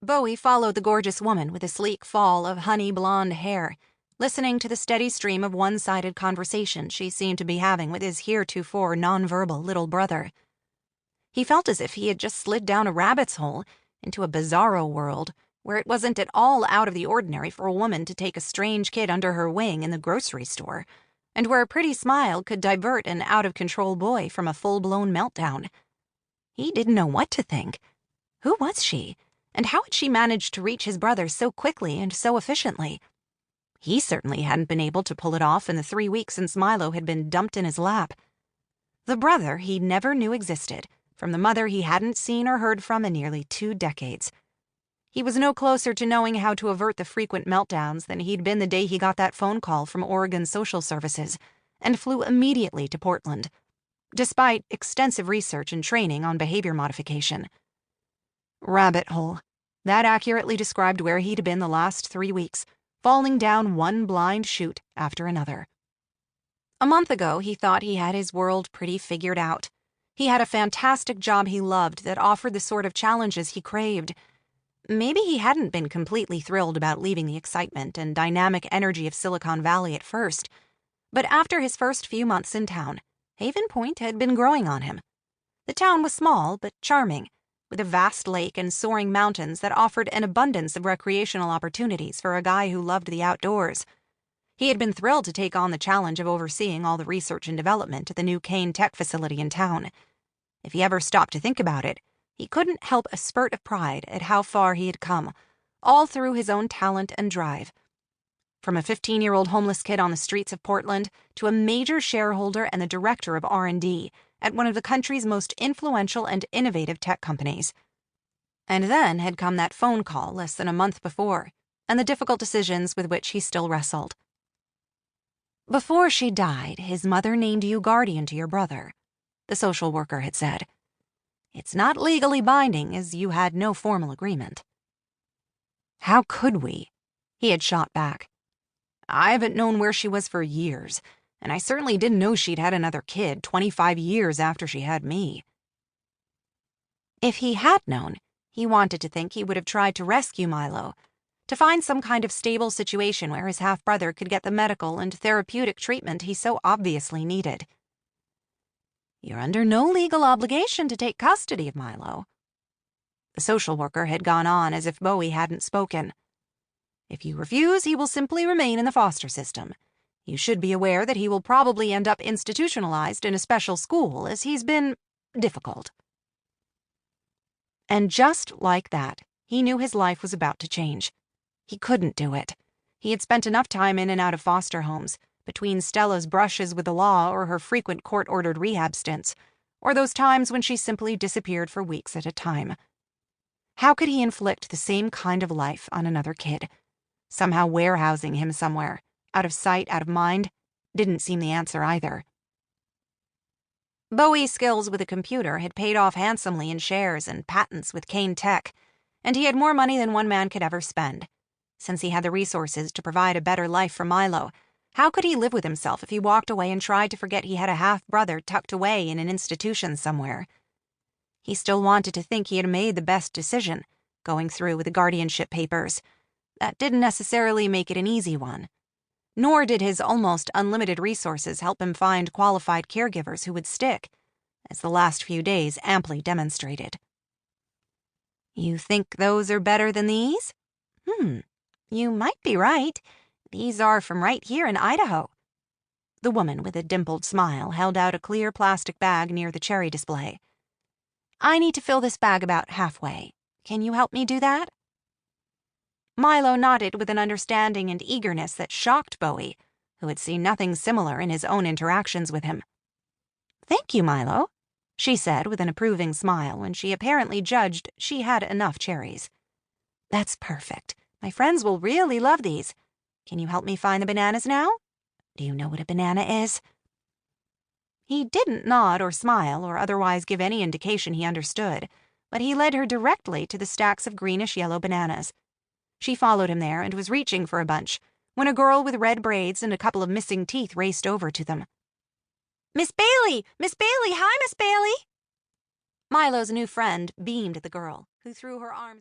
Bowie followed the gorgeous woman with a sleek fall of honey blonde hair, listening to the steady stream of one-sided conversation she seemed to be having with his heretofore nonverbal little brother. He felt as if he had just slid down a rabbit's hole into a bizarro world where it wasn't at all out of the ordinary for a woman to take a strange kid under her wing in the grocery store, and where a pretty smile could divert an out-of-control boy from a full-blown meltdown. He didn't know what to think. Who was she? And how had she managed to reach his brother so quickly and so efficiently? He certainly hadn't been able to pull it off in the 3 weeks since Milo had been dumped in his lap. The brother he never knew existed, from the mother he hadn't seen or heard from in nearly 2 decades. He was no closer to knowing how to avert the frequent meltdowns than he'd been the day he got that phone call from Oregon Social Services and flew immediately to Portland, despite extensive research and training on behavior modification. Rabbit hole. That accurately described where he'd been the last 3 weeks, falling down one blind chute after another. A month ago, he thought he had his world pretty figured out. He had a fantastic job he loved that offered the sort of challenges he craved. Maybe he hadn't been completely thrilled about leaving the excitement and dynamic energy of Silicon Valley at first, but after his first few months in town, Haven Point had been growing on him. The town was small but charming, with a vast lake and soaring mountains that offered an abundance of recreational opportunities for a guy who loved the outdoors. He had been thrilled to take on the challenge of overseeing all the research and development at the new Kane Tech facility in town. If he ever stopped to think about it, he couldn't help a spurt of pride at how far he had come, all through his own talent and drive. From a 15-year-old homeless kid on the streets of Portland to a major shareholder and the director of R&D at one of the country's most influential and innovative tech companies. And then had come that phone call less than a month before, and the difficult decisions with which he still wrestled. "Before she died, his mother named you guardian to your brother," the social worker had said. "It's not legally binding, as you had no formal agreement." "How could we?" he had shot back. "I haven't known where she was for years, and I certainly didn't know she'd had another kid 25 years after she had me." If he had known, he wanted to think he would have tried to rescue Milo, to find some kind of stable situation where his half-brother could get the medical and therapeutic treatment he so obviously needed. "You're under no legal obligation to take custody of Milo." The social worker had gone on as if Bowie hadn't spoken. "If you refuse, he will simply remain in the foster system. You should be aware that he will probably end up institutionalized in a special school, as he's been difficult." And just like that, he knew his life was about to change. He couldn't do it. He had spent enough time in and out of foster homes, between Stella's brushes with the law or her frequent court-ordered rehab stints, or those times when she simply disappeared for weeks at a time. How could he inflict the same kind of life on another kid? Somehow warehousing him somewhere, out of sight, out of mind, didn't seem the answer either. Bowie's skills with a computer had paid off handsomely in shares and patents with Kane Tech, and he had more money than one man could ever spend. Since he had the resources to provide a better life for Milo, how could he live with himself if he walked away and tried to forget he had a half-brother tucked away in an institution somewhere? He still wanted to think he had made the best decision, going through with the guardianship papers. That didn't necessarily make it an easy one. Nor did his almost unlimited resources help him find qualified caregivers who would stick, as the last few days amply demonstrated. "You think those are better than these? You might be right. These are from right here in Idaho." The woman with a dimpled smile held out a clear plastic bag near the cherry display. "I need to fill this bag about halfway. Can you help me do that?" Milo nodded with an understanding and eagerness that shocked Bowie, who had seen nothing similar in his own interactions with him. "Thank you, Milo," she said with an approving smile when she apparently judged she had enough cherries. "That's perfect. My friends will really love these. Can you help me find the bananas now? Do you know what a banana is?" He didn't nod or smile or otherwise give any indication he understood, but he led her directly to the stacks of greenish-yellow bananas. She followed him there and was reaching for a bunch when a girl with red braids and a couple of missing teeth raced over to them. "Miss Bailey! Miss Bailey! Hi, Miss Bailey!" Milo's new friend beamed at the girl, who threw her arms